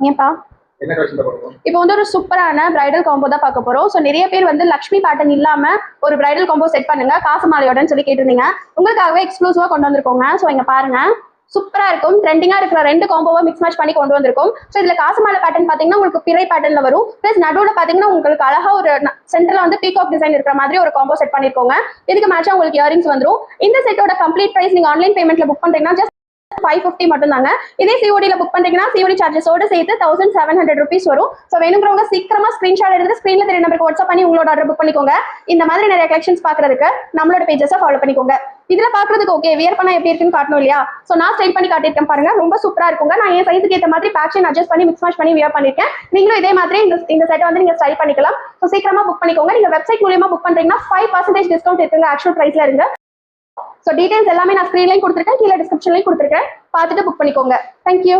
ஏன்பா இப்போ வந்து ஒரு சூப்பரான பிரைடல் காம்போ தான் பார்க்க போறோம். ஸோ நிறைய பேர் வந்து லக்ஷ்மி பேட்டர்ன் இல்லாம ஒரு பிரைடல் காம்போ செட் பண்ணுங்க காசு மாலையோடன்னு சொல்லி கேட்டிருந்தீங்க. உங்களுக்காகவே எக்ஸ்க்ளூசிவா கொண்டு வந்திருக்கோங்க. ஸோ இங்க பாருங்க, சூப்பரா இருக்கும். ட்ரெண்டிங்கா இருக்கிற ரெண்டு காம்போவை மிக்ஸ் மேட்ச் பண்ணி கொண்டு வந்திருக்கும். ஸோ இதுல காசு மாலை பேட்டர்ன் பாத்தீங்கன்னா உங்களுக்கு பிறை பேட்டர்ன்ல வரும். பிளஸ் நடுவுல பாத்தீங்கன்னா உங்களுக்கு அழகா ஒரு சென்டர்ல வந்து பீகாக் டிசைன் இருக்கிற மாதிரி ஒரு காம்போ செட் பண்ணிருக்கோங்க. இதுக்கு மேட்சா உங்களுக்கு இயரிங்ஸ் வந்துரும். இந்த செட்டோட கம்ப்ளீட் பிரைஸ் நீங்க ஆன்லைன் பேமெண்ட்ல புக் பண்றீங்கன்னா ஜஸ்ட் 550 மட்டும் தாங்க. இதே சிஓடில புக் பண்றீங்கன்னா சிஓடி சார்ஜஸோட சேர்த்து 1700 rupees வரும். ஸோ வேணுங்கிறவங்க சீக்கிரமா ஸ்கிரீன்ஷாட் எடுத்து ஸ்கிரீன்ல தெரிய நம்பருக்கு வாட்ஸ்அப் பண்ணி உங்களோட ஆர்டர் புக் பண்ணிக்கோங்க. இந்த மாதிரி நிறைய கலெக்ஷன்ஸ் பாக்குறதுக்கு நம்மளோட பேஜஸை ஃபாலோ பண்ணிக்கோங்க. இதுல பாக்குறதுக்கு ஓகே வியர் பண்ணா எப்படி இருக்குன்னு காட்டணும் இல்லையா? ஸோ நான் ஸ்டைல் பண்ணி காட்டியிருக்கேன் பாருங்க, ரொம்ப சூப்பரா இருக்குங்க. நான் என் சைஸுக்கு ஏற்ற மாதிரி பேட்சன் அட்ஜஸ்ட் பண்ணி மிக்ஸ் மேட்ச் பண்ணி வியர் பண்ணிருக்கேன். நீங்களும் இதே மாதிரி இந்த செட்டை வந்து நீங்க ஸ்டைல் பண்ணிக்கலாம். ஸோ சீக்கிரமா புக் பண்ணிக்கோங்க. நீங்க வெப்சைட் மூலியமா புக் பண்றீங்கன்னா 5% டிஸ்கவுண்ட் இருக்குங்க ஆக்சுவல் பிரைஸ்ல இருந்து. ஸோ டீடைல்ஸ் எல்லாமே நான் ஸ்க்ரீன்லையும் கொடுத்துருக்கேன், கீழே டிஸ்கிரிப்ஷன்லையும் கொடுத்துருக்கேன். பார்த்துட்டு புக் பண்ணிக்கோங்க. தேங்க்யூ.